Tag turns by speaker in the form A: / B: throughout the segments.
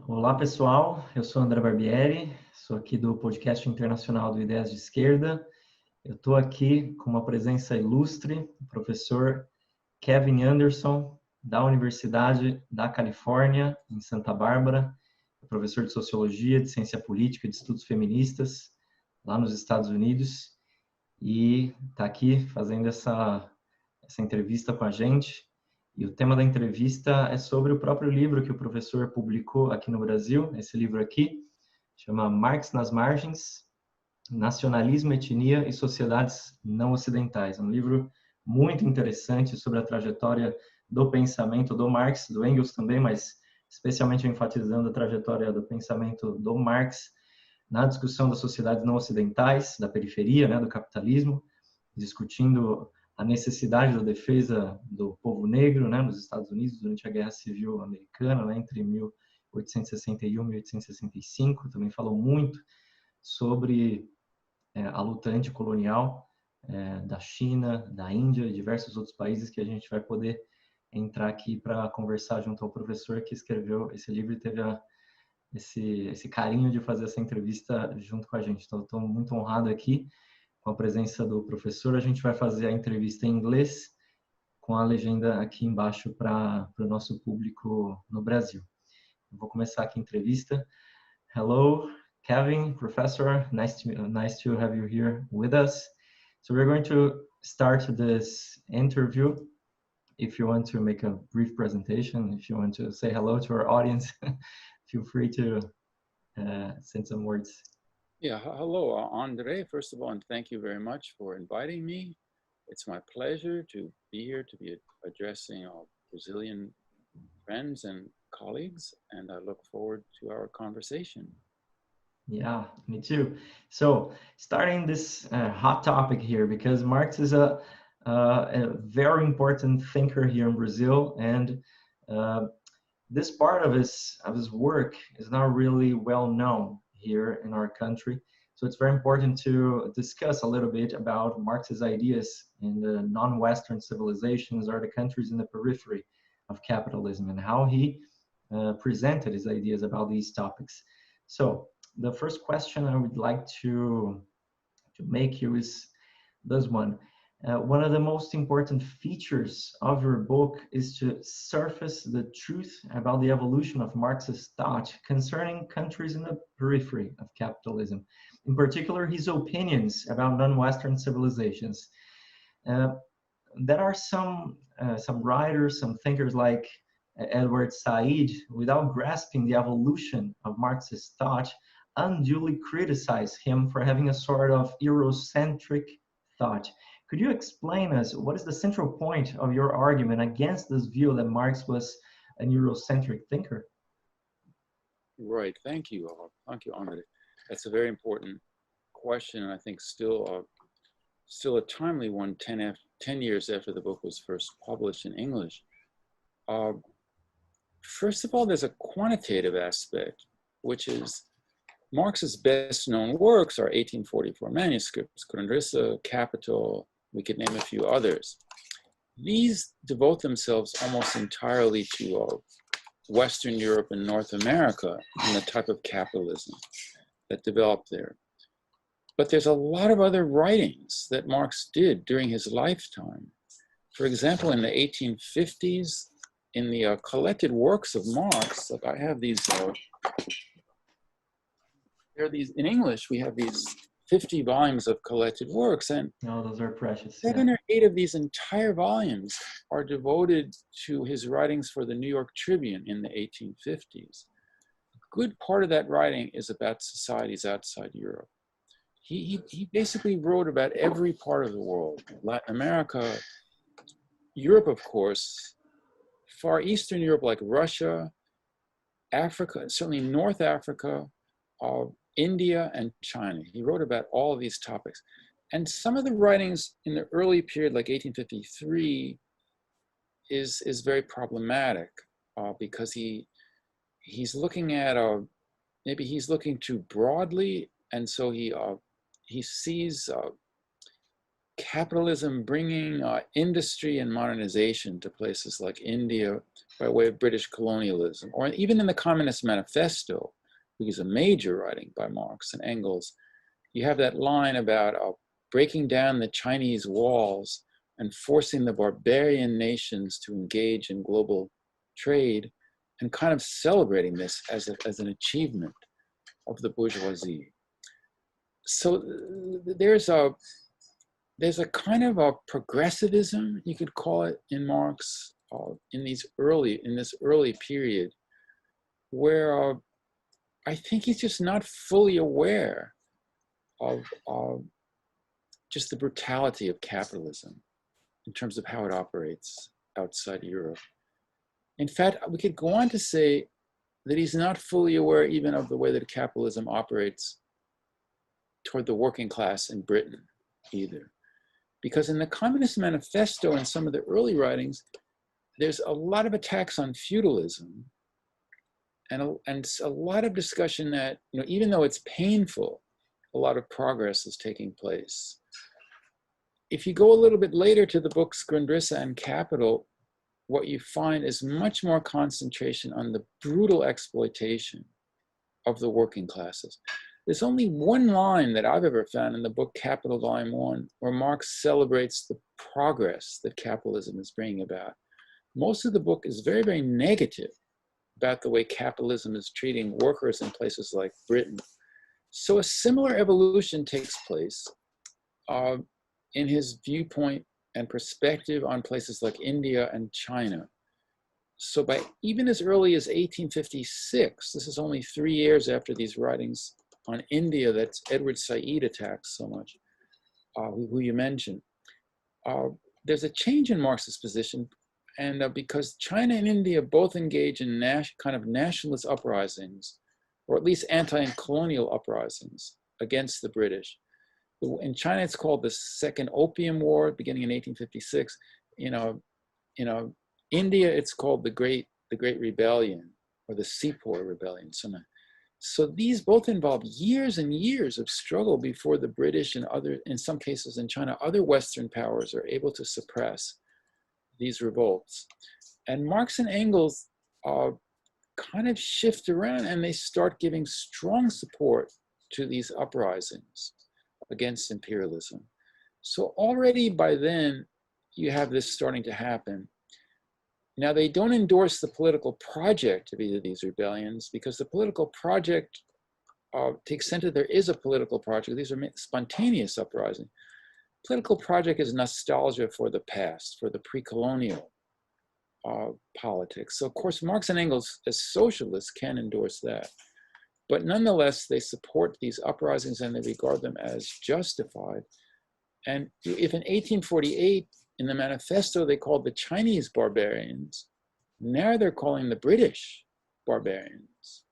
A: Olá pessoal, eu sou André Barbieri, sou aqui do podcast internacional do Ideias de Esquerda. Eu estou aqui com uma presença ilustre, o professor Kevin Anderson, da Universidade da Califórnia, em Santa Bárbara, professor de Sociologia, de Ciência Política, de Estudos Feministas, lá nos Estados Unidos, e está aqui fazendo essa entrevista com a gente. E o tema da entrevista é sobre o próprio livro que o professor publicou aqui no Brasil. Esse livro aqui chama Marx nas Margens, Nacionalismo, Etnia e Sociedades Não Ocidentais. É um livro muito interessante sobre a trajetória do pensamento do Marx, do Engels também, mas especialmente enfatizando a trajetória do pensamento do Marx na discussão das sociedades não ocidentais, da periferia, do capitalismo, discutindo a necessidade da defesa do povo negro, nos Estados Unidos durante a Guerra Civil Americana, entre 1861 e 1865. Também falou muito sobre a luta anticolonial da China, da Índia e diversos outros países que a gente vai poder entrar aqui para conversar junto ao professor que escreveu esse livro e teve esse carinho de fazer essa entrevista junto com a gente. Então, estou muito honrado aqui com a presença do professor. A gente vai fazer a entrevista em inglês, com a legenda aqui embaixo para o nosso público no Brasil. Eu vou começar aqui a entrevista. Hello, Kevin, professor. Nice to have you here with us. So we're going to start this interview. If you want to make a brief presentation, if you want to say hello to our audience, feel free to send some words.
B: Yeah, hello, Andre, first of all, and thank you very much for inviting me. It's my pleasure to be here, to be addressing our Brazilian friends and colleagues, and I look forward to our conversation.
A: Yeah, me too. So, starting this hot topic here, because Marx is a very important thinker here in Brazil, and this part of his work is not really well known here in our country. So it's very important to discuss a little bit about Marx's ideas in the non-Western civilizations or the countries in the periphery of capitalism and how he presented his ideas about these topics. So the first question I would like to make here is this one. One of the most important features of your book is to surface the truth about the evolution of Marxist thought concerning countries in the periphery of capitalism, in particular his opinions about non-Western civilizations. There are some writers, some thinkers like Edward Said, without grasping the evolution of Marxist thought, unduly criticize him for having a sort of Eurocentric thought. Could you explain us what is the central point of your argument against this view that Marx was an Eurocentric thinker?
B: Right, thank you, Andre. That's a very important question, and I think still a timely one 10 years after the book was first published in English. First of all, there's a quantitative aspect, which is Marx's best known works are 1844 manuscripts, Entrevista, Capital, we could name a few others. These devote themselves almost entirely to Western Europe and North America and the type of capitalism that developed there. But there's a lot of other writings that Marx did during his lifetime. For example, in the 1850s, in the collected works of Marx, like I have these, in English, we have these 50 volumes of collected works, and
A: those are precious.
B: 7 or 8 of these entire volumes are devoted to his writings for the New York Tribune in the 1850s. A good part of that writing is about societies outside Europe. He basically wrote about every part of the world, Latin America, Europe, of course, Far Eastern Europe like Russia, Africa, certainly North Africa, India and China. He wrote about all of these topics. And some of the writings in the early period, like 1853, is very problematic because he's looking at, maybe he's looking too broadly, and so he sees capitalism bringing industry and modernization to places like India, by way of British colonialism, or even in the Communist Manifesto, which is a major writing by Marx and Engels, you have that line about breaking down the Chinese walls and forcing the barbarian nations to engage in global trade, and kind of celebrating this as an achievement of the bourgeoisie. So there's a kind of a progressivism, you could call it, in Marx in this early period, where I think he's just not fully aware of just the brutality of capitalism in terms of how it operates outside Europe. In fact, we could go on to say that he's not fully aware even of the way that capitalism operates toward the working class in Britain either. Because in the Communist Manifesto and some of the early writings, there's a lot of attacks on feudalism and a lot of discussion that, you know, even though it's painful, a lot of progress is taking place. If you go a little bit later to the books Grundrisse and Capital, what you find is much more concentration on the brutal exploitation of the working classes. There's only one line that I've ever found in the book Capital Volume 1 where Marx celebrates the progress that capitalism is bringing about. Most of the book is very, very negative about the way capitalism is treating workers in places like Britain. So a similar evolution takes place in his viewpoint and perspective on places like India and China. So by even as early as 1856, this is only 3 years after these writings on India that Edward Said attacks so much, who you mentioned, there's a change in Marx's position, and because China and India both engage in kind of nationalist uprisings, or at least anti-colonial uprisings against the British. In China, it's called the Second Opium War, beginning in 1856. India, it's called the Great Rebellion, or the Sepoy Rebellion. So these both involve years and years of struggle before the British and in some cases in China, other Western powers are able to suppress these revolts. And Marx and Engels kind of shift around, and they start giving strong support to these uprisings against imperialism. So already by then, you have this starting to happen. Now, they don't endorse the political project of either of these rebellions, because the political project, to the extent that there is a political project, these are spontaneous uprisings. Political project is nostalgia for the past, for the pre-colonial politics. So of course, Marx and Engels as socialists can endorse that. But nonetheless, they support these uprisings and they regard them as justified. And if in 1848, in the manifesto, they called the Chinese barbarians, now they're calling the British barbarians.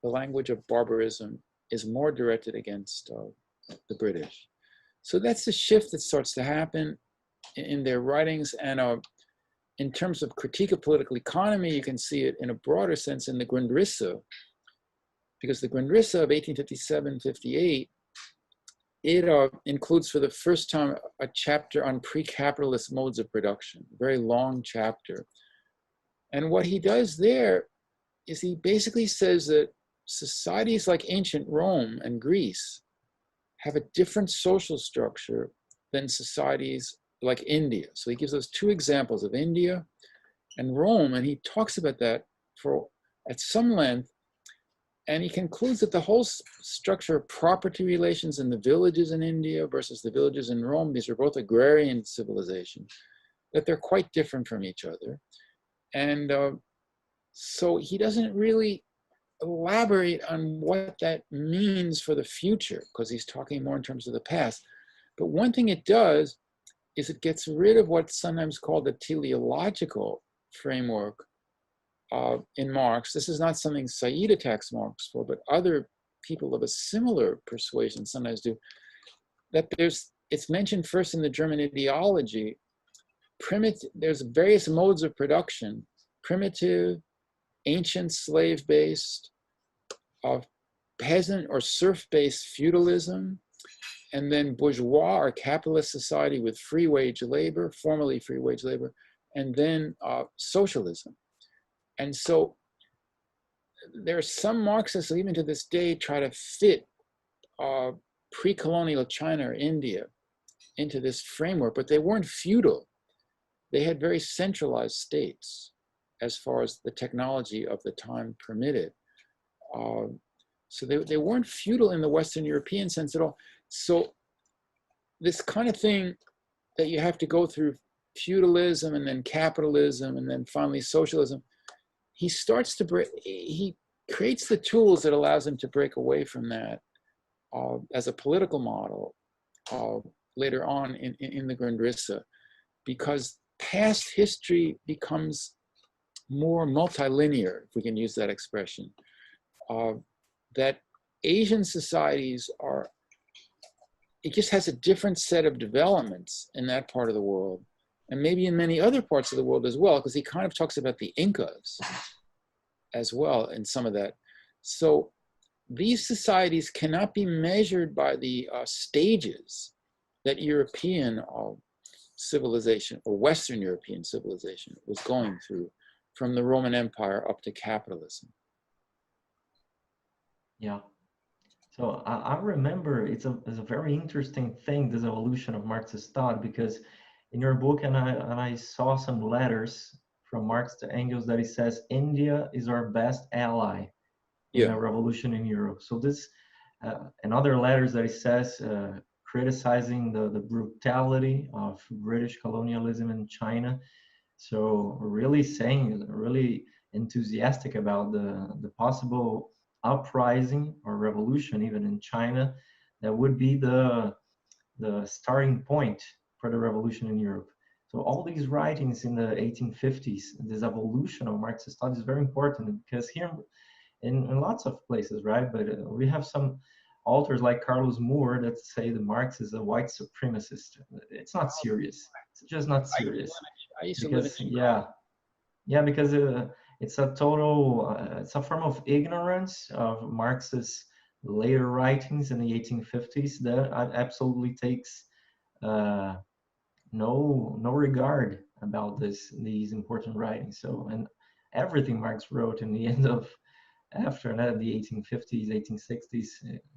B: The language of barbarism is more directed against the British. So that's the shift that starts to happen in their writings. And in terms of critique of political economy, you can see it in a broader sense in the Grundrisse, because the Grundrisse of 1857-58, it includes for the first time a chapter on pre-capitalist modes of production, a very long chapter. And what he does there is he basically says that societies like ancient Rome and Greece have a different social structure than societies like India. So he gives us two examples of India and Rome, and he talks about that at some length. And he concludes that the whole structure of property relations in the villages in India versus the villages in Rome, these are both agrarian civilizations, that they're quite different from each other. And so he doesn't really elaborate on what that means for the future, because he's talking more in terms of the past. But one thing it does is it gets rid of what's sometimes called the teleological framework in Marx. This is not something Said attacks Marx for, but other people of a similar persuasion sometimes do. That it's mentioned first in the German ideology. There's various modes of production: primitive, ancient slave-based, peasant or serf-based feudalism, and then bourgeois or capitalist society with free wage labor, formerly free wage labor, and then socialism. And so there are some Marxists who even to this day try to fit pre-colonial China or India into this framework, but they weren't feudal. They had very centralized states as far as the technology of the time permitted. So they weren't feudal in the Western European sense at all. So this kind of thing that you have to go through feudalism and then capitalism and then finally socialism, he starts to break, he creates the tools that allows him to break away from that as a political model later on in the Grundrisse, because past history becomes more multilinear, if we can use that expression, that Asian societies are, it just has a different set of developments in that part of the world, and maybe in many other parts of the world as well, because he kind of talks about the Incas as well in some of that. So these societies cannot be measured by the stages that European civilization or Western European civilization was going through, from the Roman Empire up to capitalism.
A: Yeah. So I remember it's a very interesting thing, this evolution of Marxist thought, because in your book, and I saw some letters from Marx to Engels that he says India is our best ally in a revolution in Europe. So this and other letters that he says criticizing the brutality of British colonialism in China. So really saying, really enthusiastic about the possible uprising or revolution even in China that would be the starting point for the revolution in Europe. So all these writings in the 1850s, this evolution of Marxist thought is very important, because here in lots of places, right? But we have some authors like Carlos Moore that say that Marx is a white supremacist. It's not serious. It's just not serious.
B: I used to live in Chicago.
A: Because it's a total, it's a form of ignorance of Marx's later writings in the 1850s that absolutely takes no regard about these important writings. So, and everything Marx wrote in the end of after that, the 1850s, 1860s,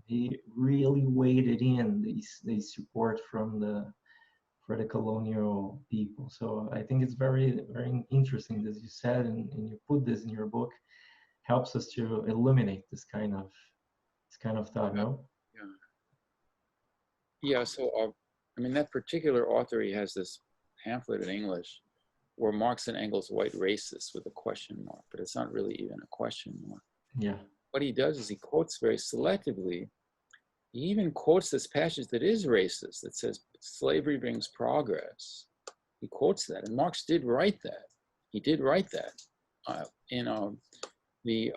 A: he really weighted in these support for the colonial people. So I think it's very, very interesting, as you said, and you put this in your book, helps us to illuminate this kind of thought, no?
B: Yeah, so I mean, that particular author, he has this pamphlet in English where Marx and Engels white racists with a question mark, but it's not really even a question mark.
A: Yeah.
B: What he does is he quotes very selectively. He even quotes this passage that is racist, that says slavery brings progress. He quotes that, and Marx did write that. He did write that in the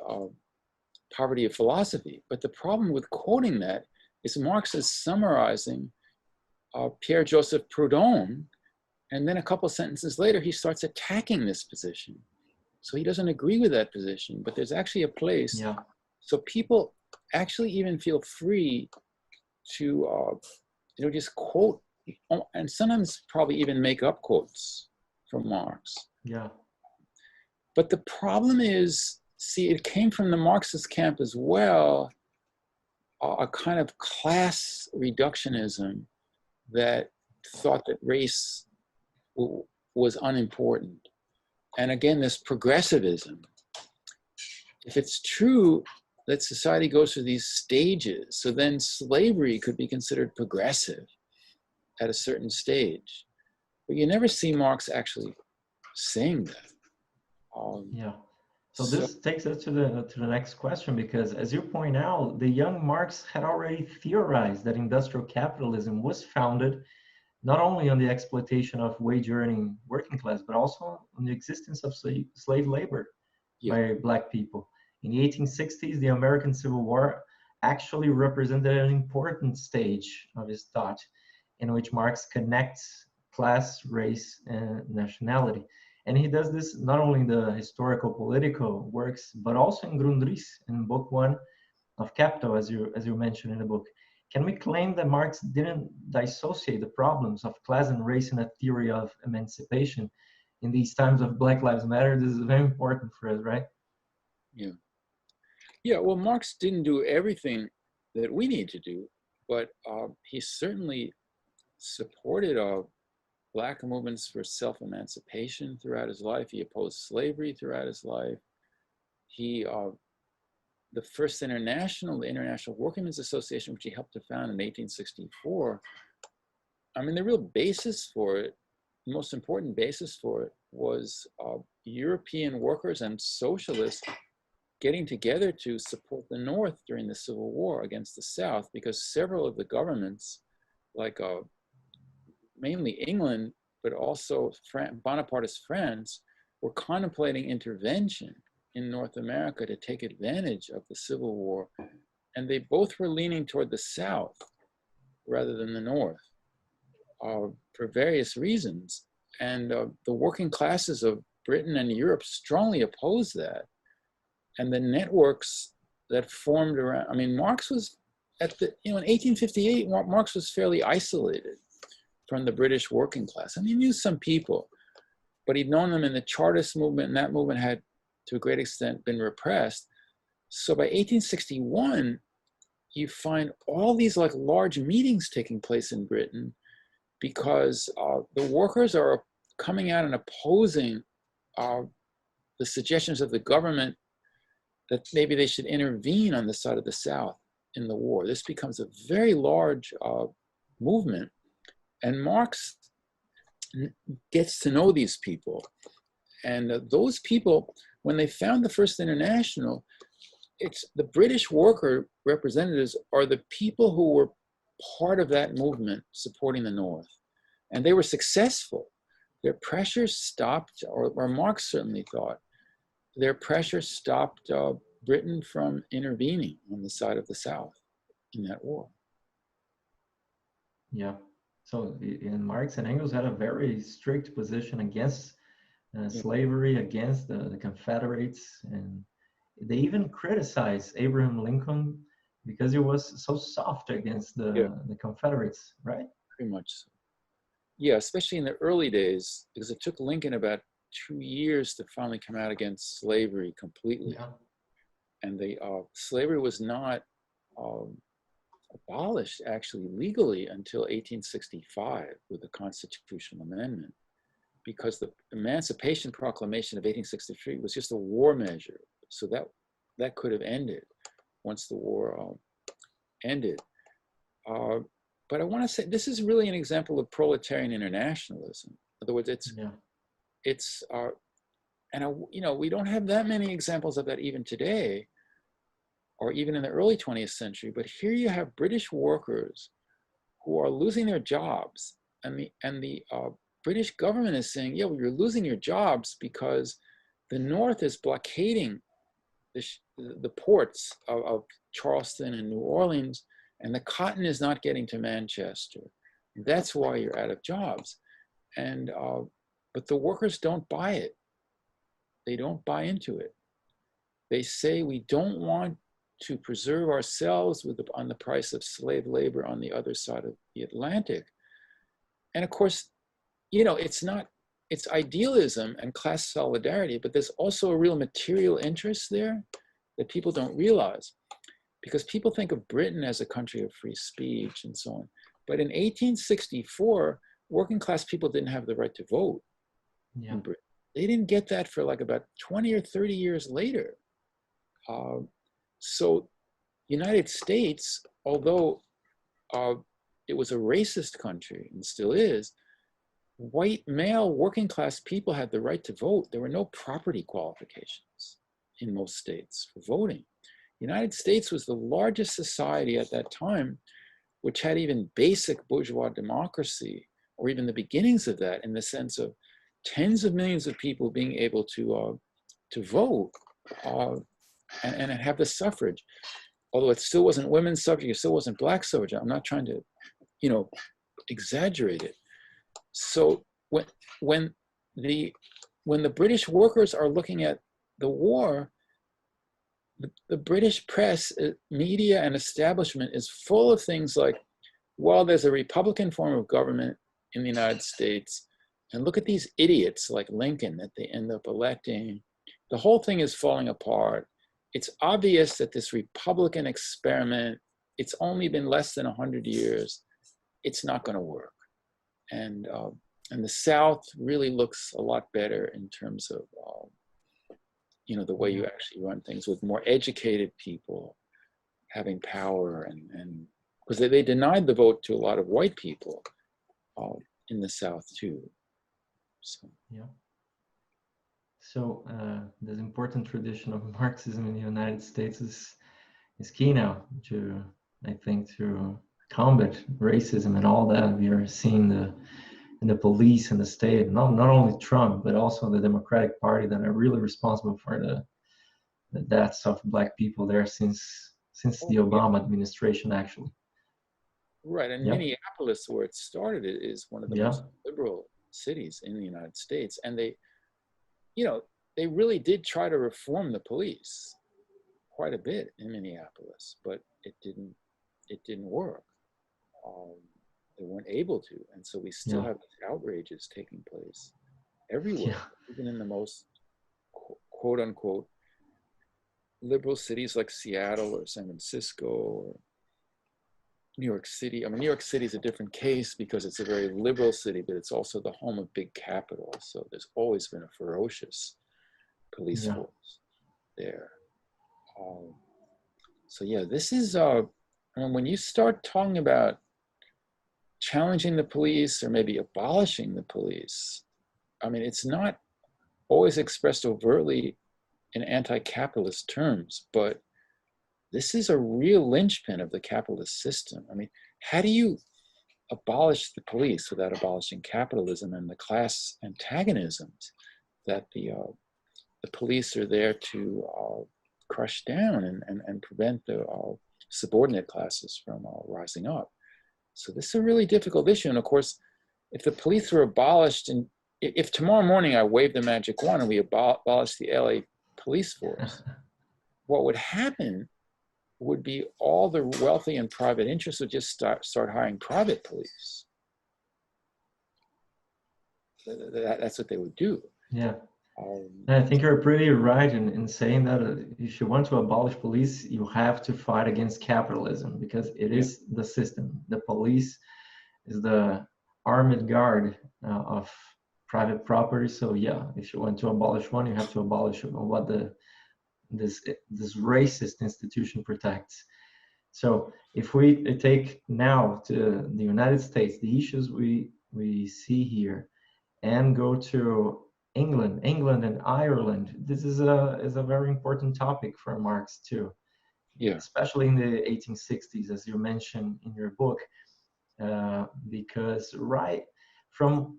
B: Poverty of Philosophy. But the problem with quoting that is Marx is summarizing Pierre-Joseph Proudhon, and then a couple sentences later, he starts attacking this position. So he doesn't agree with that position, but there's actually a place.
A: Yeah.
B: So people actually even feel free to, just quote, and sometimes probably even make up quotes from Marx.
A: Yeah.
B: But the problem is, see, it came from the Marxist camp as well, a kind of class reductionism that thought that race was unimportant. And again, this progressivism. If it's true that society goes through these stages, so then slavery could be considered progressive at a certain stage. But you never see Marx actually saying that.
A: Yeah. So this takes us to the next question, because as you point out, the young Marx had already theorized that industrial capitalism was founded not only on the exploitation of wage-earning working class, but also on the existence of slave labor by Black people. In the 1860s, the American Civil War actually represented an important stage of his thought, in which Marx connects class, race, and nationality. And he does this not only in the historical political works, but also in Grundrisse, in book 1 of Capital, as you mentioned in the book. Can we claim that Marx didn't dissociate the problems of class and race in a theory of emancipation? in these times of Black Lives Matter, this is very important for us, right?
B: Yeah. Yeah, well, Marx didn't do everything that we need to do, but he certainly supported Black movements for self-emancipation throughout his life. He opposed slavery throughout his life. He, the first international, the International Workingmen's Association, which he helped to found in 1864, I mean, the real basis for it, the most important basis for it was European workers and socialists getting together to support the North during the Civil War against the South, because several of the governments, like mainly England, but also Bonapartist France, were contemplating intervention in North America to take advantage of the Civil War. And they both were leaning toward the South rather than the North for various reasons. And the working classes of Britain and Europe strongly opposed that. And the networks that formed around, I mean, Marx was at the, in 1858, Marx was fairly isolated from the British working class. I mean, he knew some people, but he'd known them in the Chartist movement, and that movement had, to a great extent, been repressed. So by 1861, you find all these like large meetings taking place in Britain, because the workers are coming out and opposing the suggestions of the government that maybe they should intervene on the side of the South in the war. This becomes a very large movement. And Marx gets to know these people. And those people, when they found the First International, it's the British worker representatives are the people who were part of that movement supporting the North. And they were successful. Their pressure stopped, or Marx certainly thought, their pressure stopped Britain from intervening on the side of the South in that war.
A: Yeah. So and Marx and Engels had a very strict position against slavery, against the Confederates, and they even criticized Abraham Lincoln because he was so soft against the Confederates, right?
B: Pretty much so. Yeah, especially in the early days, because it took Lincoln about 2 years to finally come out against slavery completely. Yeah. And slavery was not abolished actually legally until 1865 with the Constitutional Amendment, because the Emancipation Proclamation of 1863 was just a war measure. So that could have ended once the war ended. But I want to say this is really an example of proletarian internationalism. In other words, we don't have that many examples of that even today, or even in the early 20th century. But here you have British workers who are losing their jobs, and the British government is saying, yeah, well, you're losing your jobs because the North is blockading the ports of Charleston and New Orleans, and the cotton is not getting to Manchester. That's why you're out of jobs. And but the workers don't buy it. They don't buy into it. They say we don't want to preserve ourselves on the price of slave labor on the other side of the Atlantic. And of course, it's idealism and class solidarity, but there's also a real material interest there that people don't realize, because people think of Britain as a country of free speech and so on. But in 1864, working class people didn't have the right to vote in Britain. They didn't get that for like about 20 or 30 years later. So United States, although it was a racist country and still is, white male working class people had the right to vote. There were no property qualifications in most states for voting. United States was the largest society at that time, which had even basic bourgeois democracy, or even the beginnings of that, in the sense of tens of millions of people being able to vote and have the suffrage. Although it still wasn't women's suffrage, it still wasn't black suffrage. I'm not trying to, exaggerate it. So when the British workers are looking at the war, the British press, media, and establishment is full of things like, well, there's a Republican form of government in the United States, And look at these idiots like Lincoln that they end up electing. The whole thing is falling apart. It's obvious that this Republican experiment, it's only been less than 100 years. It's not going to work. And the South really looks a lot better in terms of, you know, the way you actually run things with more educated people having power, and because they denied the vote to a lot of white people in the South too. So.
A: Yeah. So this important tradition of Marxism in the United States is key now to, I think, to combat racism and all that. We are seeing in the police and the state, not only Trump, but also the Democratic Party, that are really responsible for the deaths of Black people there since the Obama administration, actually.
B: Right, and Minneapolis, where it started, is one of the most liberal cities in the United States, and they, you know, they really did try to reform the police quite a bit in Minneapolis, but it didn't work. They weren't able to, and so we still have these outrages taking place everywhere, even in the most quote unquote liberal cities like Seattle or San Francisco or New York City. I mean, New York City is a different case because it's a very liberal city, but it's also the home of big capitals. So there's always been a ferocious police force there. So yeah, this is, when you start talking about challenging the police or maybe abolishing the police, I mean, it's not always expressed overtly in anti-capitalist terms, but this is a real linchpin of the capitalist system. I mean, how do you abolish the police without abolishing capitalism and the class antagonisms that the police are there to crush down and prevent the subordinate classes from rising up? So this is a really difficult issue. And of course, if the police were abolished, and if tomorrow morning I waved the magic wand and we abolished the LA police force, what would happen would be all the wealthy and private interests would just start hiring private police. That's what they would do.
A: Yeah. I think you're pretty right in saying that if you want to abolish police, you have to fight against capitalism, because it is the system. The police is the armed guard of private property. So yeah, if you want to abolish one, you have to abolish what this racist institution protects. So if we take now to the United States, the issues we see here, and go to England and Ireland, this is a very important topic for Marx too.
B: Yeah.
A: Especially in the 1860s, as you mentioned in your book, because right from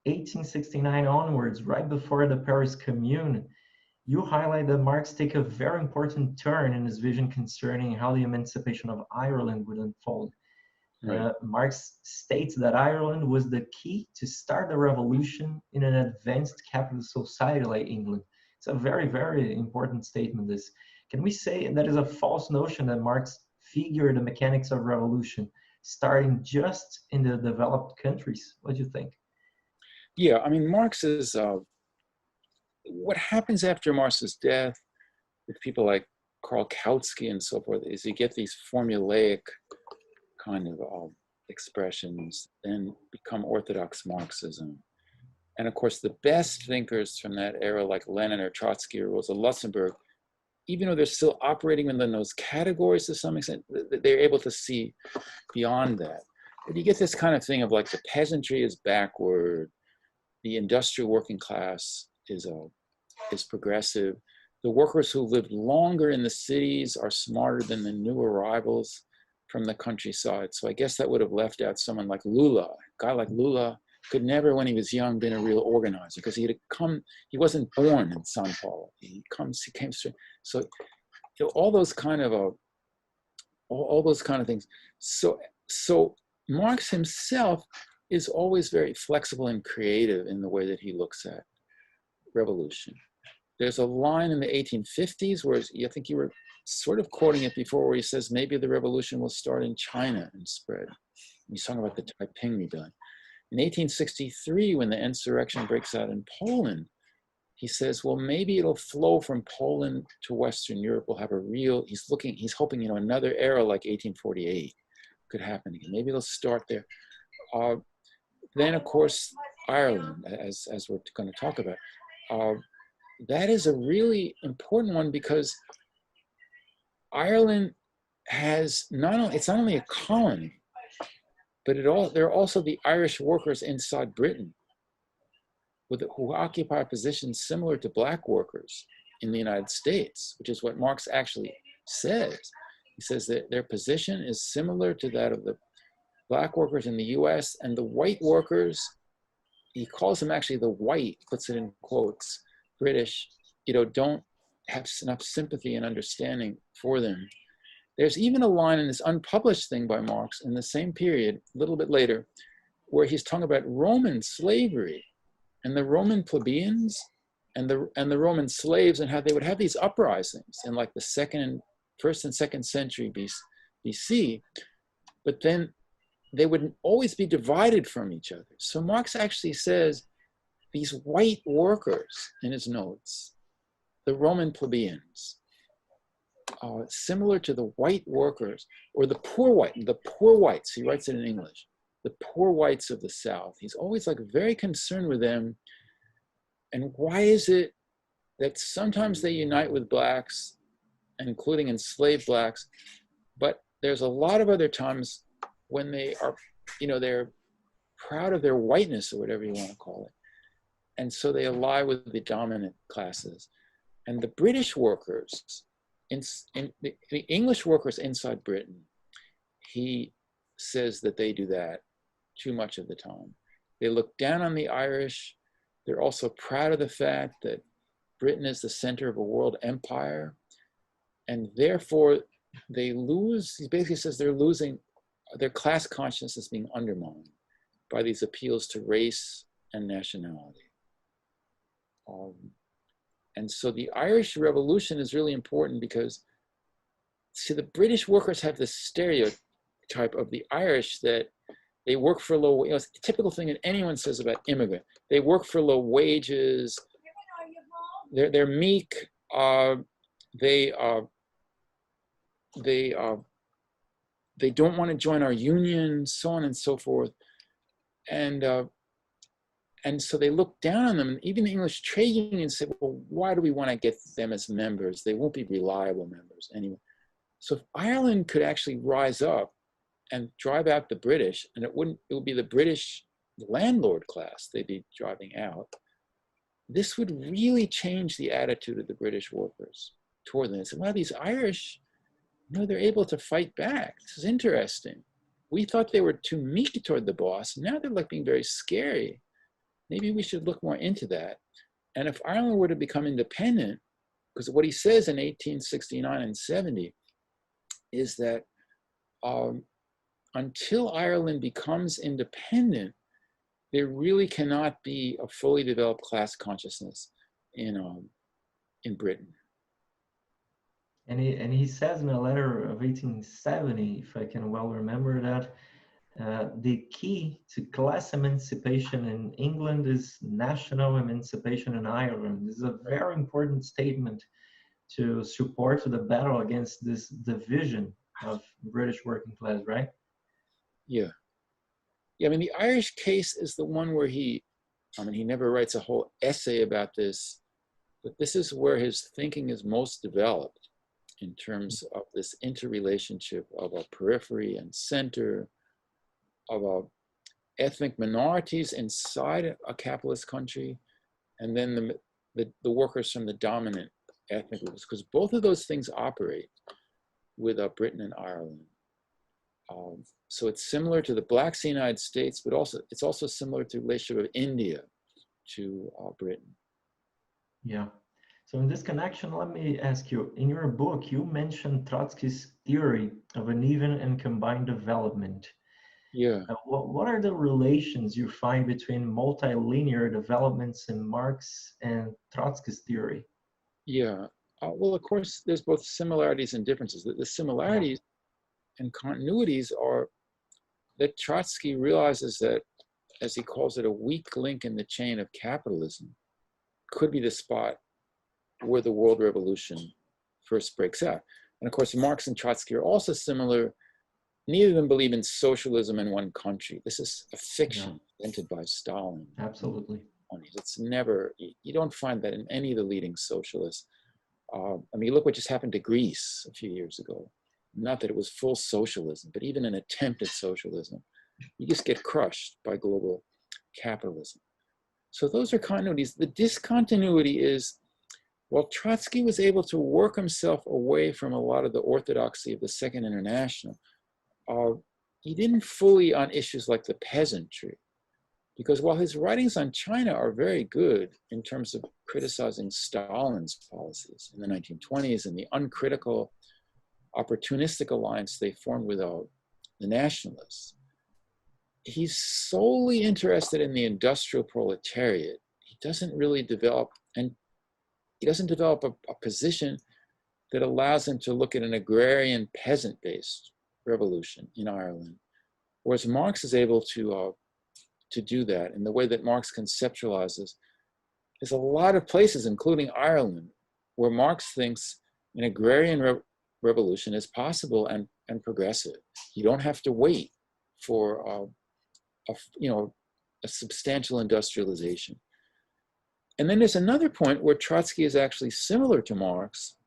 A: 1869 onwards, right before the Paris Commune, you highlight that Marx take a very important turn in his vision concerning how the emancipation of Ireland would unfold. Right. Marx states that Ireland was the key to start the revolution in an advanced capitalist society like England. It's a very, very important statement, this. Can we say that is a false notion that Marx figured the mechanics of revolution starting just in the developed countries? What do you think?
B: Yeah, I mean, Marx is, what happens after Marx's death with people like Karl Kautsky and so forth is you get these formulaic kind of expressions, then become orthodox Marxism. And of course, the best thinkers from that era, like Lenin or Trotsky or Rosa Luxemburg, even though they're still operating within those categories to some extent, they're able to see beyond that. But you get this kind of thing of like the peasantry is backward, the industrial working class is progressive. The workers who lived longer in the cities are smarter than the new arrivals from the countryside. So I guess that would have left out someone like Lula. A guy like Lula could never, when he was young, been a real organizer, because he wasn't born in Sao Paulo. He came straight. So all those kind of things. So Marx himself is always very flexible and creative in the way that he looks at revolution. There's a line in the 1850s where I think you were sort of quoting it before, where he says maybe the revolution will start in China and spread. He's talking about the Taiping Rebellion. In 1863, when the insurrection breaks out in Poland, he says, well, maybe it'll flow from Poland to Western Europe. We'll have a real, he's hoping, another era like 1848 could happen again. Maybe it'll start there. Then, of course, Ireland, as we're going to talk about, that is a really important one because Ireland has it's not only a colony, but there are also the Irish workers inside Britain who occupy positions similar to black workers in the United States, which is what Marx actually says. He says that their position is similar to that of the black workers in the US, and the white workers, he calls them actually the white, puts it in quotes, British, don't have enough sympathy and understanding for them. There's even a line in this unpublished thing by Marx in the same period, a little bit later, where he's talking about Roman slavery and the Roman plebeians and the Roman slaves, and how they would have these uprisings in like the first and second century BC, but then they would always be divided from each other. So Marx actually says these white workers, in his notes, the Roman plebeians, similar to the white workers, or the poor whites, he writes it in English, the poor whites of the South. He's always like very concerned with them. And why is it that sometimes they unite with blacks, including enslaved blacks, but there's a lot of other times when they are, they're proud of their whiteness, or whatever you want to call it. And so they ally with the dominant classes. And the British workers, the English workers inside Britain, he says that they do that too much of the time. They look down on the Irish. They're also proud of the fact that Britain is the center of a world empire. And therefore, he basically says they're losing, their class consciousness is being undermined by these appeals to race and nationality. And so the Irish Revolution is really important because, see, the British workers have this stereotype of the Irish that they work for low, it's the typical thing that anyone says about immigrant. They work for low wages. They're meek. They don't want to join our union, so on and so forth. And so they look down on them. And even the English trade unions say, well, why do we want to get them as members? They won't be reliable members anyway. So if Ireland could actually rise up and drive out the British, and it would be the British landlord class they'd be driving out, this would really change the attitude of the British workers toward them. They said, wow, these Irish, they're able to fight back. This is interesting. We thought they were too meek toward the boss. Now they're like being very scary. Maybe we should look more into that. And if Ireland were to become independent, because what he says in 1869 and 70 is that until Ireland becomes independent, there really cannot be a fully developed class consciousness in Britain.
A: And he says in a letter of 1870, if I can well remember that, the key to class emancipation in England is national emancipation in Ireland. This is a very important statement to support the battle against this division of British working class, right?
B: Yeah. Yeah, I mean, the Irish case is the one where he never writes a whole essay about this, but this is where his thinking is most developed in terms of this interrelationship of a periphery and center, of ethnic minorities inside a capitalist country, and then the workers from the dominant ethnic groups, because both of those things operate with Britain and Ireland. So it's similar to the blacks in the United States, but it's also similar to the relationship of India to Britain.
A: Yeah. So in this connection, let me ask you, in your book, you mentioned Trotsky's theory of an even and combined development.
B: Yeah.
A: What are the relations you find between multilinear developments in Marx and Trotsky's theory?
B: Yeah. Well, of course, there's both similarities and differences. The similarities and continuities are that Trotsky realizes that as he calls it, a weak link in the chain of capitalism, could be the spot where the world revolution first breaks out. And of course, Marx and Trotsky are also similar. Neither of them believe in socialism in one country. This is a fiction invented by Stalin.
A: Absolutely.
B: It's never, you don't find that in any of the leading socialists. I mean, look what just happened to Greece a few years ago. Not that it was full socialism, but even an attempt at socialism, you just get crushed by global capitalism. So those are continuities. The discontinuity is, while Trotsky was able to work himself away from a lot of the orthodoxy of the Second International, he didn't fully on issues like the peasantry. Because while his writings on China are very good in terms of criticizing Stalin's policies in the 1920s and the uncritical, opportunistic alliance they formed with the nationalists, he's solely interested in the industrial proletariat. He doesn't really develop, and he doesn't develop a position that allows him to look at an agrarian peasant-based revolution in Ireland, whereas Marx is able to do that in the way that Marx conceptualizes. There's a lot of places, including Ireland, where Marx thinks an agrarian revolution is possible and progressive. You don't have to wait for a substantial industrialization. And then there's another point where Trotsky is actually similar to Marx,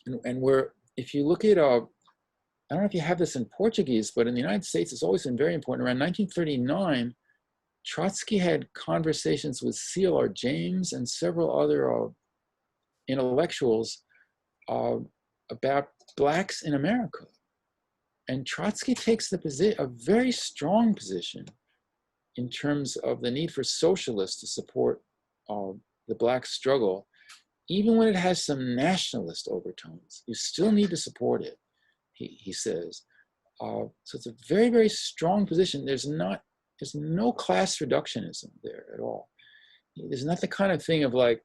B: and where if you look at, I don't know if you have this in Portuguese, but in the United States, it's always been very important. Around 1939, Trotsky had conversations with C.L.R. James and several other intellectuals about blacks in America. And Trotsky takes a very strong position in terms of the need for socialists to support the black struggle, even when it has some nationalist overtones. You still need to support it, he says. So it's a very, very strong position. There's no class reductionism there at all. There's not the kind of thing of like,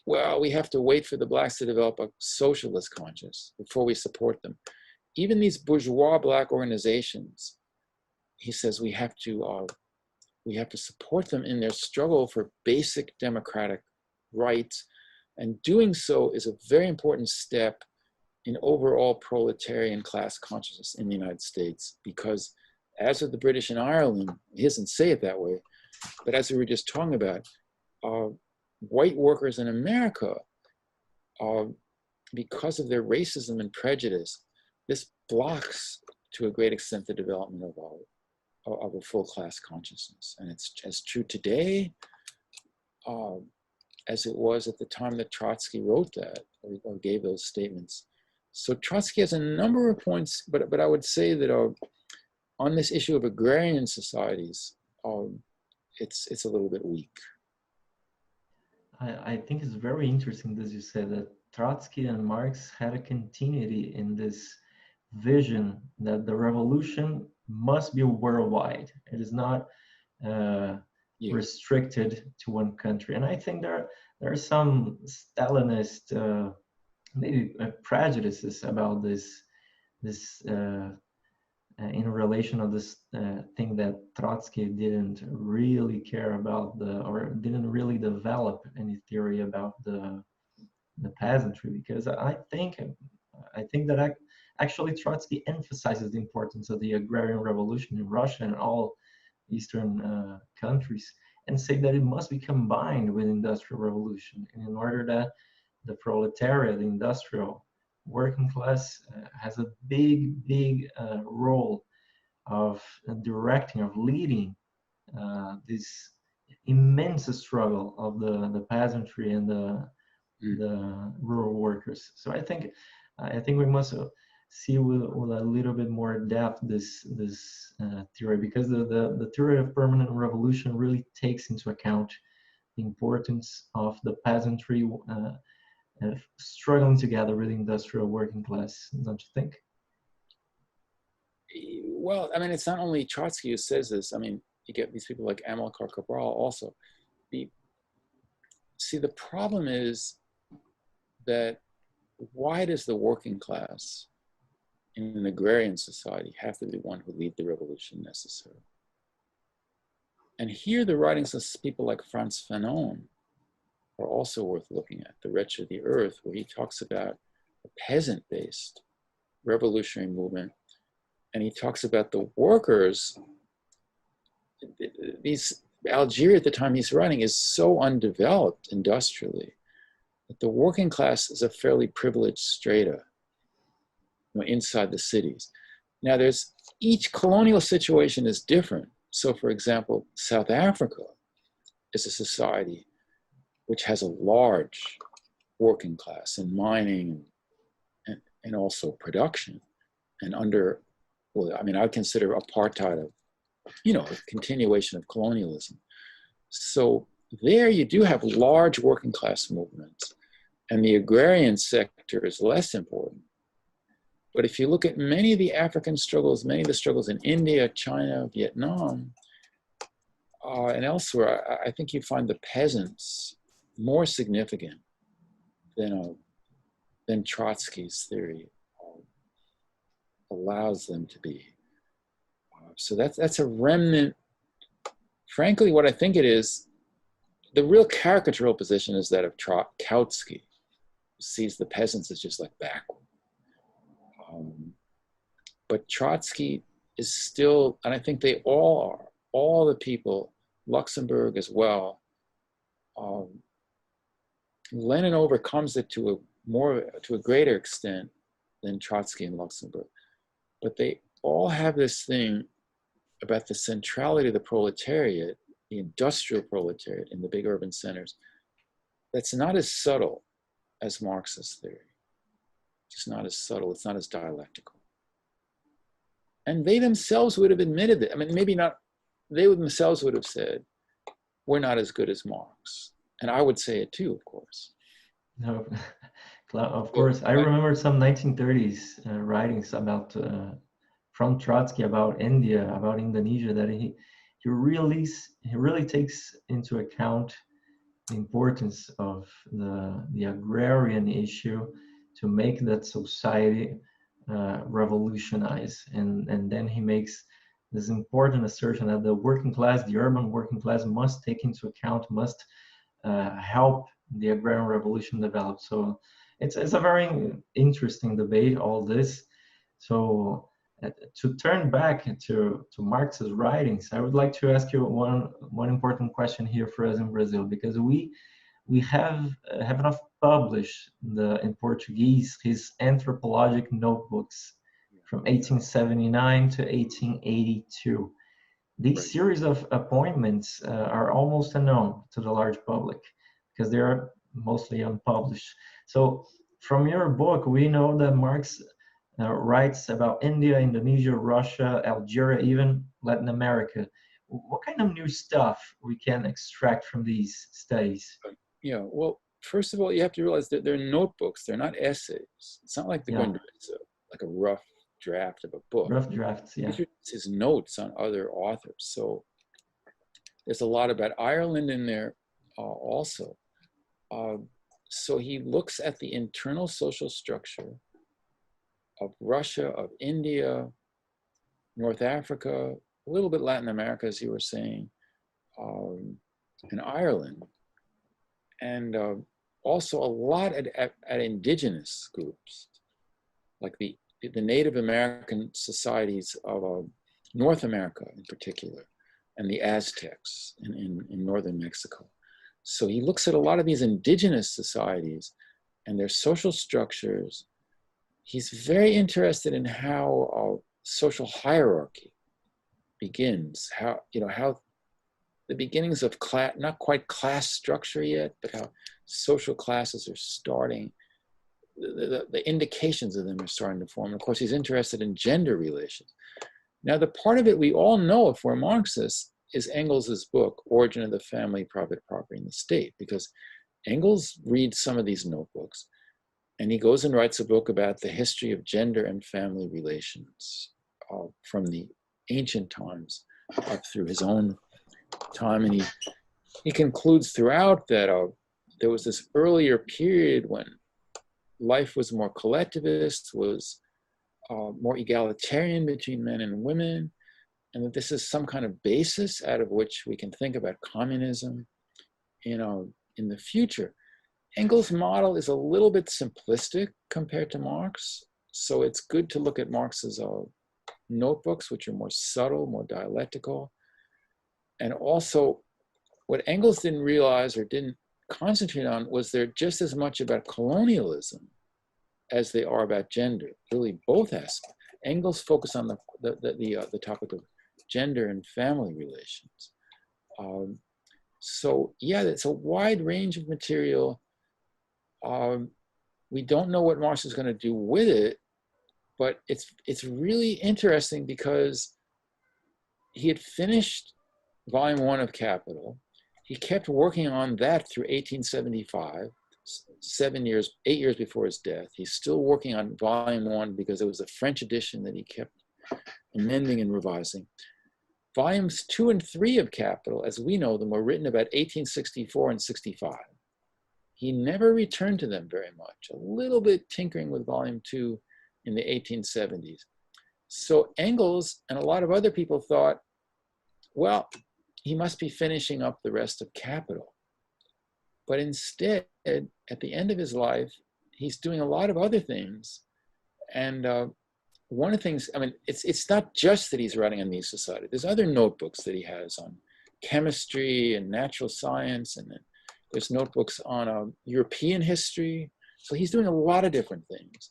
B: well, we have to wait for the blacks to develop a socialist conscience before we support them. Even these bourgeois black organizations, he says, we have to support them in their struggle for basic democratic rights. And doing so is a very important step in overall proletarian class consciousness in the United States, because as of the British in Ireland, he doesn't say it that way, but as we were just talking about, white workers in America, because of their racism and prejudice, this blocks to a great extent the development of a full class consciousness. And it's as true today as it was at the time that Trotsky wrote that or gave those statements. So Trotsky has a number of points, but I would say that on this issue of agrarian societies, it's a little bit weak.
A: I think it's very interesting, as you said, that Trotsky and Marx had a continuity in this vision that the revolution must be worldwide. It is not restricted to one country. And I think there are some Stalinist maybe prejudices about this in relation of this thing that Trotsky didn't really care about or didn't really develop any theory about the peasantry, because I think that actually Trotsky emphasizes the importance of the agrarian revolution in Russia and all Eastern countries, and say that it must be combined with industrial revolution, and in order that the proletariat, the industrial working class has a big role of directing, of leading this immense struggle of the peasantry and the rural workers. So I think we must see with a little bit more depth this theory, because the theory of permanent revolution really takes into account the importance of the peasantry struggling together with the industrial working class, don't you think?
B: Well, I mean, it's not only Trotsky who says this. I mean, you get these people like Amilcar Cabral also. See, the problem is that why does the working class in an agrarian society have to be one who lead the revolution necessarily? And here the writings of people like Frantz Fanon are also worth looking at. The Wretch of the Earth, where he talks about a peasant-based revolutionary movement. And he talks about the workers. Algeria at the time he's writing is so undeveloped industrially that the working class is a fairly privileged strata, you know, inside the cities. Now each colonial situation is different. So for example, South Africa is a society which has a large working class in mining and also production, and under, well, I mean, I would consider apartheid a continuation of colonialism. So there you do have large working class movements, and the agrarian sector is less important. But if you look at many of the African struggles, many of the struggles in India, China, Vietnam, and elsewhere, I think you find the peasants more significant than Trotsky's theory allows them to be. So that's a remnant. Frankly, what I think it is, the real caricatural position is that of Kautsky, who sees the peasants as just like backward. But Trotsky is still, and I think they all are, all the people, Luxemburg as well. Lenin overcomes it to a greater extent than Trotsky and Luxemburg. But they all have this thing about the centrality of the proletariat, the industrial proletariat in the big urban centers, that's not as subtle as Marx's theory. It's not as subtle, it's not as dialectical. And they themselves would have admitted that. I mean, maybe not, they themselves would have said, we're not as good as Marx. And I would say it too, of course.
A: No, of course. I remember some 1930s writings about from Trotsky about India, about Indonesia, that he really takes into account the importance of the agrarian issue to make that society revolutionize, and then he makes this important assertion that the working class, the urban working class, must take into account, must help the agrarian revolution develop. So it's a very interesting debate, all this. So to turn back to Marx's writings, I would like to ask you one important question here for us in Brazil, because we have not published in Portuguese his anthropologic notebooks from 1879 to 1882. These series of appointments are almost unknown to the large public because they are mostly unpublished. So from your book, we know that Marx writes about India, Indonesia, Russia, Algeria, even Latin America. What kind of new stuff we can extract from these studies?
B: Yeah, well, first of all, you have to realize that they're notebooks. They're not essays. It's not like they're going to like a rough draft of a book.
A: Rough drafts, yeah.
B: These are his notes on other authors. So there's a lot about Ireland in there also. So he looks at the internal social structure of Russia, of India, North Africa, a little bit Latin America, as you were saying, and Ireland. And also a lot at indigenous groups, like the Native American societies of North America in particular, and the Aztecs in northern Mexico. So he looks at a lot of these indigenous societies and their social structures. He's very interested in how social hierarchy begins, how the beginnings of class, not quite class structure yet, but how social classes are starting, the indications of them are starting to form. And of course, he's interested in gender relations. Now, the part of it we all know, if we're Marxists, is Engels's book, Origin of the Family, Private Property, and the State, because Engels reads some of these notebooks, and he goes and writes a book about the history of gender and family relations from the ancient times up through his own time. And he concludes throughout that there was this earlier period when life was more collectivist, was more egalitarian between men and women, and that this is some kind of basis out of which we can think about communism, in the future. Engels' model is a little bit simplistic compared to Marx, so it's good to look at Marx's notebooks, which are more subtle, more dialectical. And also, what Engels didn't realize or didn't concentrate on was they're just as much about colonialism as they are about gender, really both aspects. Engels focused on the topic of gender and family relations. So yeah, it's a wide range of material. We don't know what Marx is going to do with it, but it's really interesting because he had finished volume 1 of Capital. He kept working on that through 1875, 8 years before his death. He's still working on volume 1 because it was a French edition that he kept amending and revising. Volumes 2 and 3 of Capital, as we know them, were written about 1864 and 65. He never returned to them very much, a little bit tinkering with volume 2 in the 1870s. So Engels and a lot of other people thought, well, he must be finishing up the rest of Capital. But instead, at the end of his life, he's doing a lot of other things. And one of the things, I mean, it's not just that he's writing on these society. There's other notebooks that he has on chemistry and natural science, and there's notebooks on European history. So he's doing a lot of different things.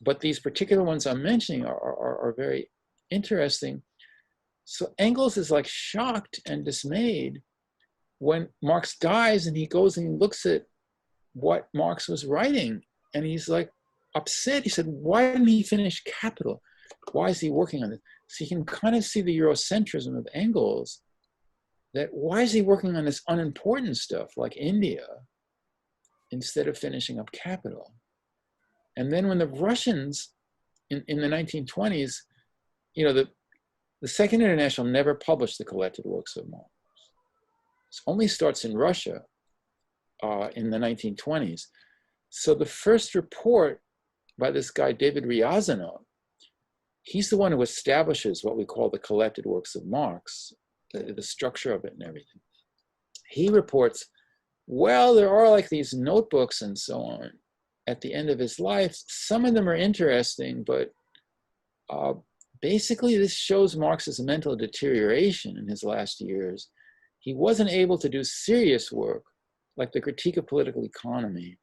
B: But these particular ones I'm mentioning are very interesting. So Engels is like shocked and dismayed when Marx dies, and he goes and he looks at what Marx was writing, and he's like upset. He said, why didn't he finish Capital? Why is he working on it? So you can kind of see the Eurocentrism of Engels, that why is he working on this unimportant stuff like India instead of finishing up Capital? And then when the Russians in the 1920s, the Second International never published the collected works of Marx. It only starts in Russia in the 1920s. So the first report by this guy, David Ryazanov, he's the one who establishes what we call the collected works of Marx, the structure of it and everything. He reports, well, there are like these notebooks and so on at the end of his life. Some of them are interesting, but basically this shows Marx's mental deterioration in his last years. He wasn't able to do serious work like the critique of political economy.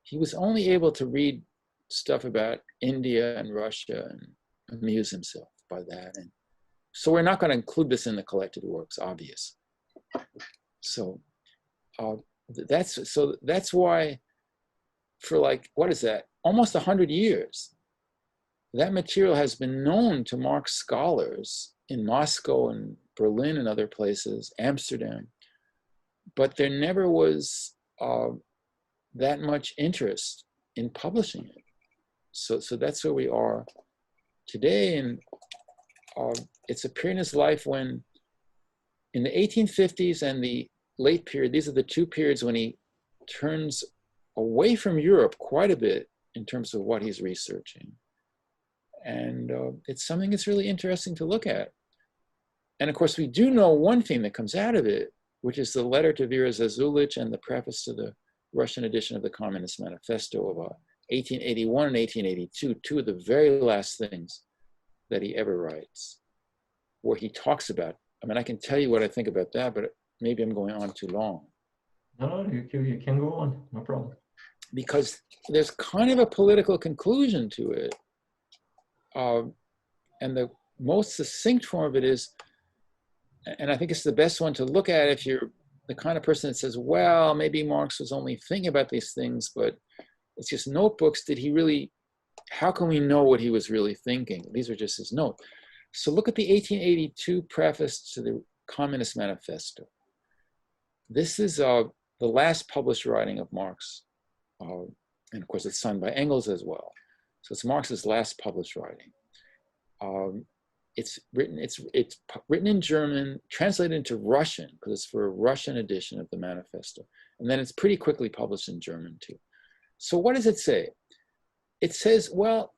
B: He was only able to read stuff about India and Russia and amuse himself by that. And so we're not going to include this in the collected works, obvious. So that's why for like, what is that? Almost 100 years, that material has been known to Marx scholars in Moscow and Berlin and other places, Amsterdam, but there never was that much interest in publishing it. So that's where we are today. And it's a period in his life when, in the 1850s and the late period, these are the two periods when he turns away from Europe quite a bit in terms of what he's researching. And it's something that's really interesting to look at. And of course, we do know one thing that comes out of it, which is the letter to Vera Zasulich and the preface to the Russian edition of the Communist Manifesto of 1881 and 1882, two of the very last things that he ever writes, where he talks about, I mean, I can tell you what I think about that, but maybe I'm going on too long.
A: No, you can go on, no problem.
B: Because there's kind of a political conclusion to it. And the most succinct form of it is, and I think it's the best one to look at if you're the kind of person that says, well, maybe Marx was only thinking about these things, but it's just notebooks. Did he really, how can we know what he was really thinking? These are just his notes. So look at the 1882 preface to the Communist Manifesto. This is the last published writing of Marx. And of course, it's signed by Engels as well. So it's Marx's last published writing. It's written in German, translated into Russian, because it's for a Russian edition of the manifesto. And then it's pretty quickly published in German too. So what does it say? It says, well,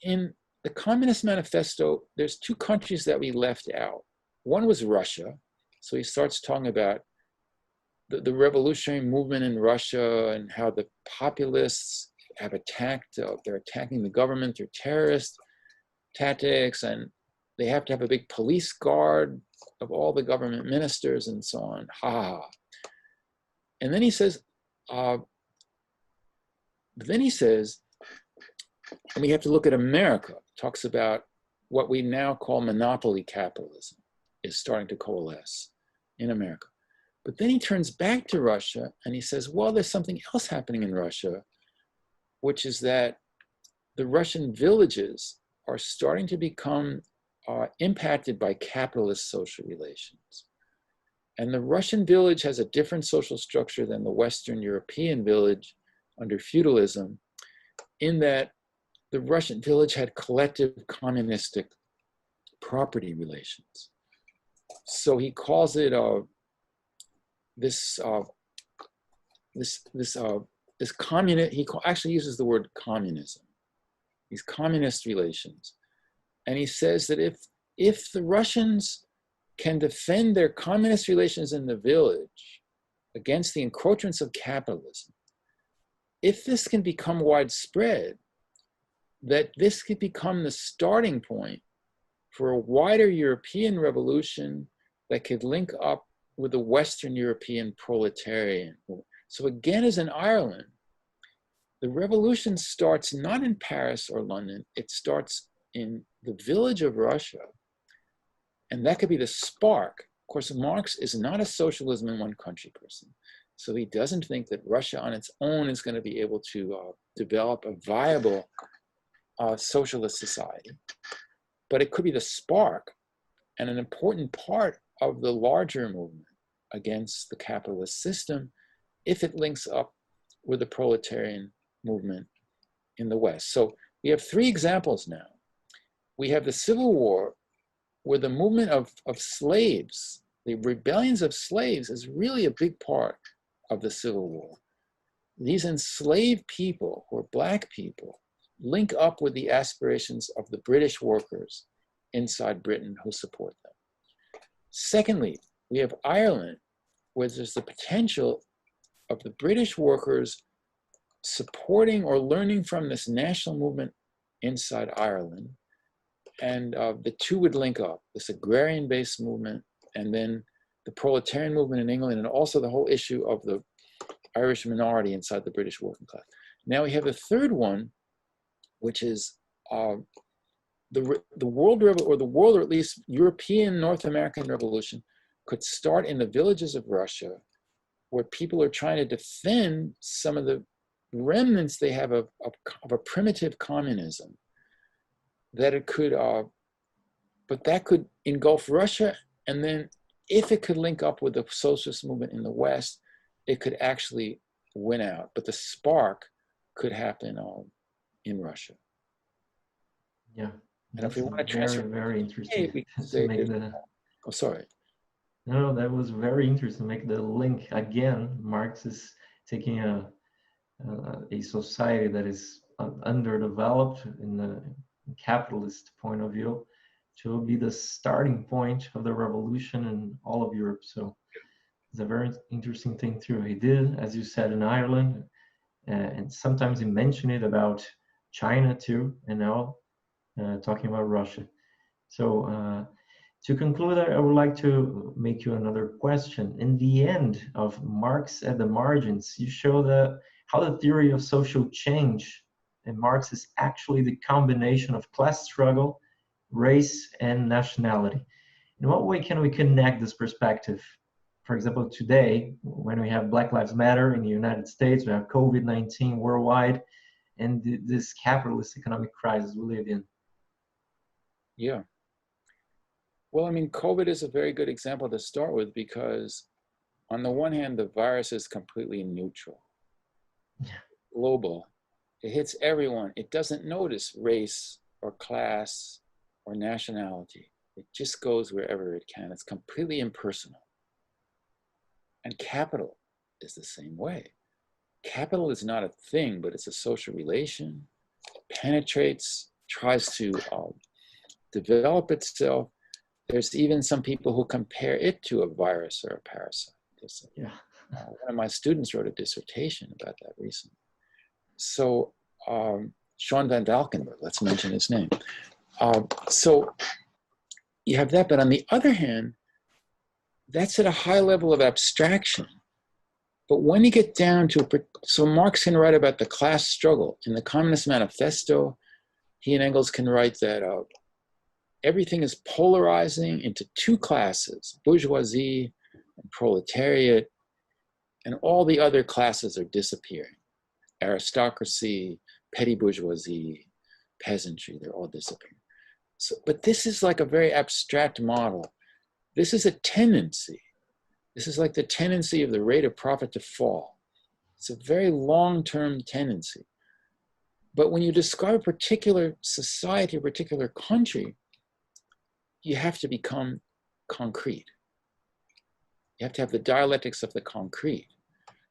B: in the Communist Manifesto, there's two countries that we left out. One was Russia. So he starts talking about the revolutionary movement in Russia and how the populists have attacked, they're attacking the government through terrorist tactics, and they have to have a big police guard of all the government ministers and so on. Ha ha ha. And then he says, and we have to look at America. Talks about what we now call monopoly capitalism is starting to coalesce in America. But then he turns back to Russia and he says, well, there's something else happening in Russia, which is that the Russian villages are starting to become impacted by capitalist social relations. And the Russian village has a different social structure than the Western European village under feudalism, in that the Russian village had collective communistic property relations. So he calls it this communist. He actually uses the word communism. These communist relations, and he says that if the Russians can defend their communist relations in the village against the encroachments of capitalism, if this can become widespread, that this could become the starting point for a wider European revolution that could link up with the Western European proletarian. So again, as in Ireland, the revolution starts not in Paris or London, it starts in the village of Russia. And that could be the spark. Of course, Marx is not a socialism in one country person. So he doesn't think that Russia on its own is going to be able to develop a viable socialist society. But it could be the spark and an important part of the larger movement against the capitalist system if it links up with the proletarian movement in the West. So we have three examples now. We have the Civil War, where the movement of slaves, the rebellions of slaves, is really a big part of the Civil War. These enslaved people, who are Black people, link up with the aspirations of the British workers inside Britain who support them. Secondly, we have Ireland, where there's the potential of the British workers supporting or learning from this national movement inside Ireland. And the two would link up, this agrarian-based movement and then the proletarian movement in England, and also the whole issue of the Irish minority inside the British working class. Now we have a third one, which is the world, or at least European North American revolution could start in the villages of Russia, where people are trying to defend some of the remnants they have of a primitive communism. That it could, but that could engulf Russia, and then if it could link up with the socialist movement in the West, it could actually win out. But the spark could happen in Russia.
A: Yeah,
B: and if we want to
A: very, very interesting.
B: we can say, oh, sorry.
A: No, that was very interesting. Make the link again. Marx is taking a society that is underdeveloped in the capitalist point of view to be the starting point of the revolution in all of Europe. So it's a very interesting thing too. He did, as you said, in Ireland, and sometimes he mentioned it about China too, and now talking about Russia. So to conclude, I would like to make you another question. In the end of Marx at the Margins, you show how the theory of social change in Marx is actually the combination of class struggle, race, and nationality. In what way can we connect this perspective? For example, today, when we have Black Lives Matter in the United States, we have COVID-19 worldwide, and this capitalist economic crisis we live in.
B: Yeah. Well, I mean, COVID is a very good example to start with, because on the one hand, the virus is completely neutral, global. It hits everyone. It doesn't notice race or class or nationality. It just goes wherever it can. It's completely impersonal. And capital is the same way. Capital is not a thing, but it's a social relation. It penetrates tries to develop itself. There's even some people who compare it to a virus or a parasite.
A: Yeah.
B: One of my students wrote a dissertation about that recently. So Sean Van Valkenburg, let's mention his name. So you have that, but on the other hand, that's at a high level of abstraction. But when you get down to, so Marx can write about the class struggle. In the Communist Manifesto, he and Engels can write that everything is polarizing into two classes, bourgeoisie and proletariat, and all the other classes are disappearing. Aristocracy, petty bourgeoisie, peasantry, they're all disappearing. So, but this is like a very abstract model. This is a tendency. This is like the tendency of the rate of profit to fall. It's a very long-term tendency. But when you describe a particular society, a particular country, you have to become concrete. You have to have the dialectics of the concrete.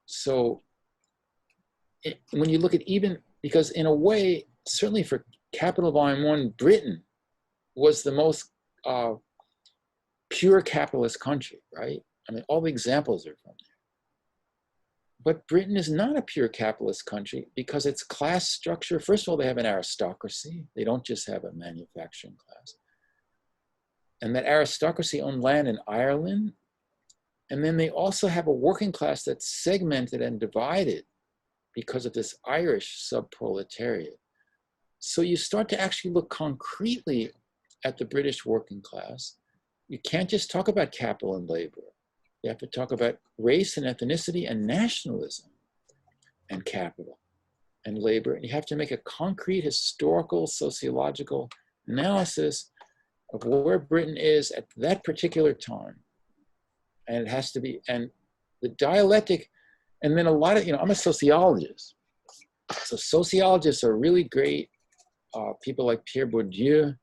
B: So when you look at even, because in a way, certainly for Capital Volume 1, Britain was the most pure capitalist country, right? I mean, all the examples are from there. But Britain is not a pure capitalist country because its class structure, first of all, they have an aristocracy. They don't just have a manufacturing class. And that aristocracy owned land in Ireland. And then they also have a working class that's segmented and divided because of this Irish subproletariat. So you start to actually look concretely at the British working class. You can't just talk about capital and labor. You have to talk about race and ethnicity and nationalism and capital and labor. And you have to make a concrete historical, sociological analysis of where Britain is at that particular time. And it has to be, and the dialectic, and then a lot of, I'm a sociologist. So sociologists are really great. People like Pierre Bourdieu,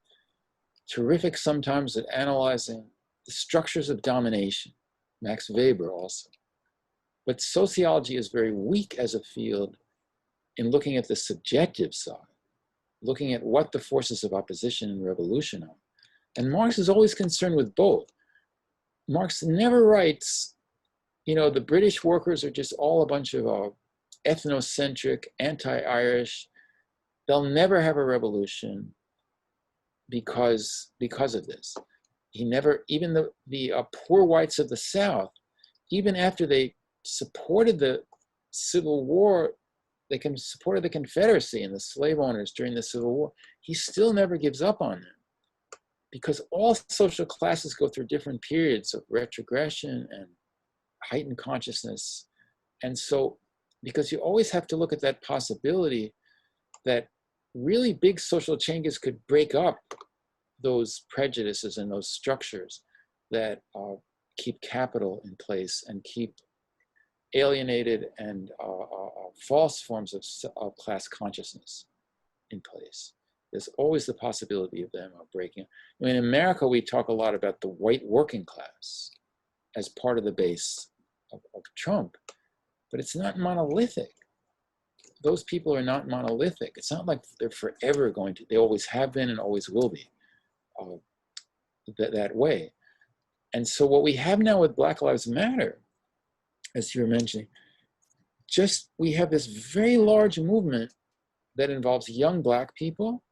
B: terrific sometimes at analyzing the structures of domination. Max Weber also. But sociology is very weak as a field in looking at the subjective side, looking at what the forces of opposition and revolution are. And Marx is always concerned with both. Marx never writes, the British workers are just all a bunch of ethnocentric, anti-Irish. They'll never have a revolution because of this. He never, even the poor whites of the South, even after they supported the Civil War, they supported the Confederacy and the slave owners during the Civil War, he still never gives up on them. Because all social classes go through different periods of retrogression and heightened consciousness. And so, because you always have to look at that possibility that really big social changes could break up those prejudices and those structures that keep capital in place and keep alienated and false forms of class consciousness in place. There's always the possibility of them breaking. I mean, in America, we talk a lot about the white working class as part of the base of Trump, but it's not monolithic. Those people are not monolithic. It's not like they're forever going to, they always have been and always will be that way. And so what we have now with Black Lives Matter, as you were mentioning, we have this very large movement that involves young Black people.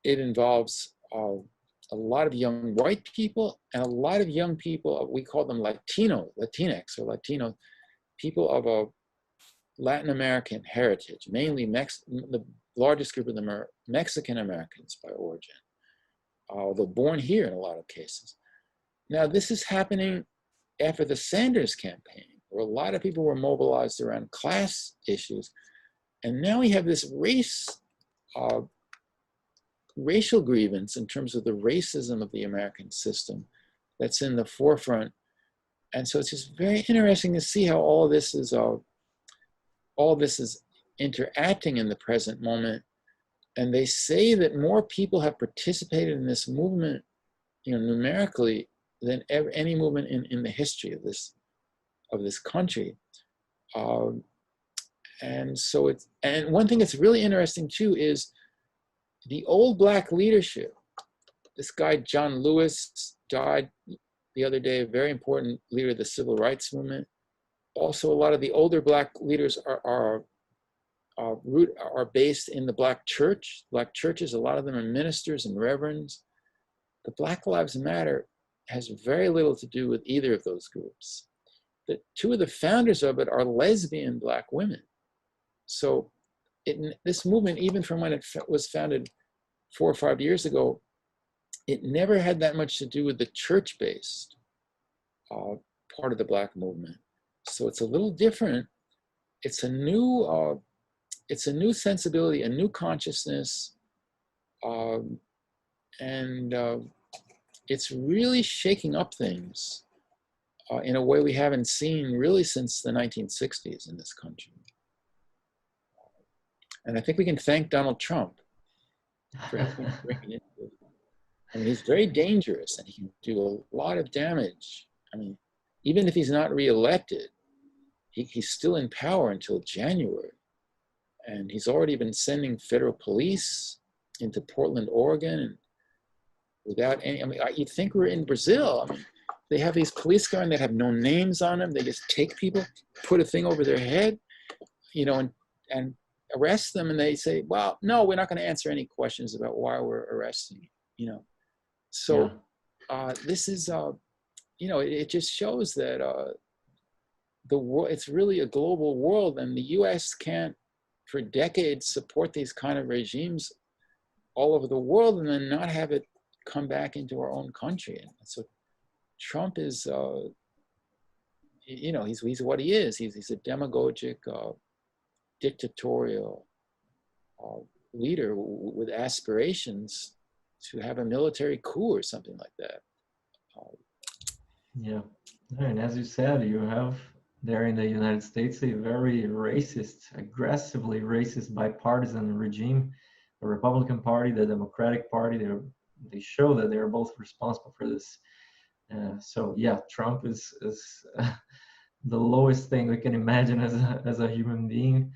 B: It involves a lot of young white people and a lot of young people, we call them Latinx or Latino, people of a Latin American heritage, mainly the largest group of them are Mexican Americans by origin, although born here in a lot of cases. Now, this is happening after the Sanders campaign, where a lot of people were mobilized around class issues. And now we have this racial grievance in terms of the racism of the American system that's in the forefront. And so it's just very interesting to see how all this is interacting in the present moment. And they say that more people have participated in this movement, numerically, than any movement in the history of this country. And so and one thing that's really interesting too is the old black leadership, this guy John Lewis died the other day, a very important leader of the civil rights movement. Also, a lot of the older black leaders are based in the black church. Black churches, a lot of them are ministers and reverends. The Black Lives Matter has very little to do with either of those groups. The two of the founders of it are lesbian black women. So this movement, even from when it was founded 4 or 5 years ago, it never had that much to do with the church-based part of the black movement. So it's a little different. It's a new sensibility, a new consciousness, and it's really shaking up things in a way we haven't seen really since the 1960s in this country. And I think we can thank Donald Trump for helping bring it into it. I mean, he's very dangerous and he can do a lot of damage. I mean, even if he's not reelected, he's still in power until January. And he's already been sending federal police into Portland, Oregon, and without any, I mean, you'd think we're in Brazil. I mean, they have these police guards that have no names on them. They just take people, put a thing over their head, you know, and arrest them. And they say, well, no, we're not going to answer any questions about why we're arresting you, you know. So this is, you know, it just shows that the world, it's really a global world, and the US can't, for decades, support these kind of regimes all over the world and then not have it come back into our own country. And so Trump is, you know, he's what he is. He's a demagogic, dictatorial leader with aspirations to have a military coup or something like that.
A: Yeah, and as you said, you have there in the United States a very racist, aggressively racist bipartisan regime. The Republican Party, the Democratic Party, they show that they're both responsible for this. So yeah, Trump is the lowest thing we can imagine as a human being.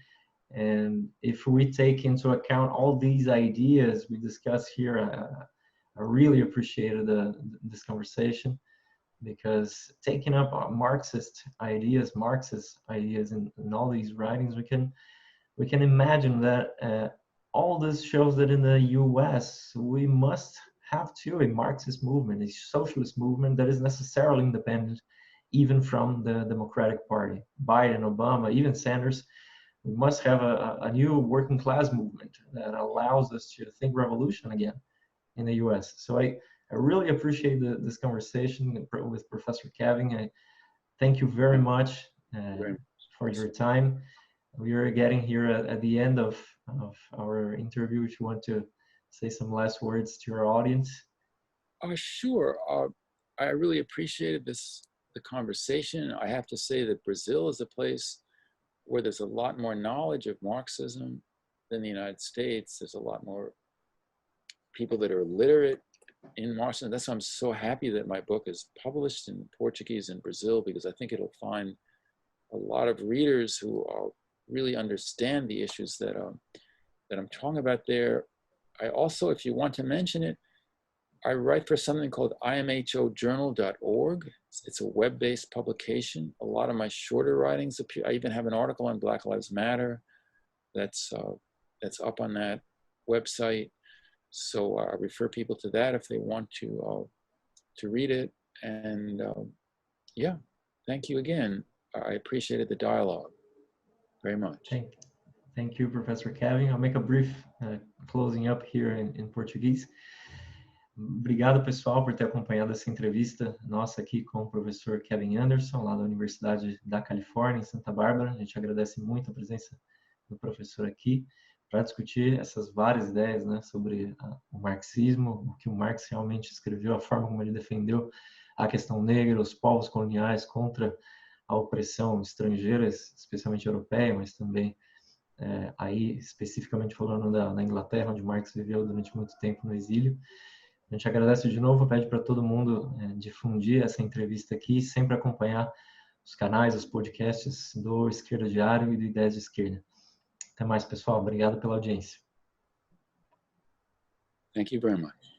A: And if we take into account all these ideas we discuss here, I really appreciated this conversation, because taking up Marxist ideas in all these writings, we can imagine that all this shows that in the US we must have too a Marxist movement, a socialist movement that is necessarily independent even from the Democratic Party. Biden, Obama, even Sanders. We must have a new working class movement that allows us to think revolution again in the US. So I really appreciate this conversation with Professor Kevin. I thank you very much for your time. We are getting here at the end of our interview. If you want to say some last words to your audience.
B: Sure. I really appreciated the conversation. I have to say that Brazil is a place where there's a lot more knowledge of Marxism than the United States. There's a lot more people that are literate in Marxism. That's why I'm so happy that my book is published in Portuguese in Brazil, because I think it'll find a lot of readers who really understand the issues that I'm talking about there. I also, if you want to mention it, I write for something called imhojournal.org. It's a web-based publication. A lot of my shorter writings appear. I even have an article on Black Lives Matter that's up on that website. So I refer people to that if they want to read it. And yeah, thank you again. I appreciated the dialogue very much.
A: Thank you, Professor Kevin. I'll make a brief closing up here in Portuguese. Obrigado, pessoal, por ter acompanhado essa entrevista nossa aqui com o professor Kevin Anderson, lá da Universidade da Califórnia, em Santa Bárbara. A gente agradece muito a presença do professor aqui para discutir essas várias ideias, né, sobre o marxismo, o que o Marx realmente escreveu, a forma como ele defendeu a questão negra, os povos coloniais contra a opressão estrangeira, especialmente europeia, mas também aí especificamente falando da Inglaterra, onde Marx viveu durante muito tempo no exílio. A gente agradece de novo, pede para todo mundo difundir essa entrevista aqui e sempre acompanhar os canais, os podcasts do Esquerda Diário e do Ideias de Esquerda. Até mais, pessoal. Obrigado pela audiência.
B: Thank you very much.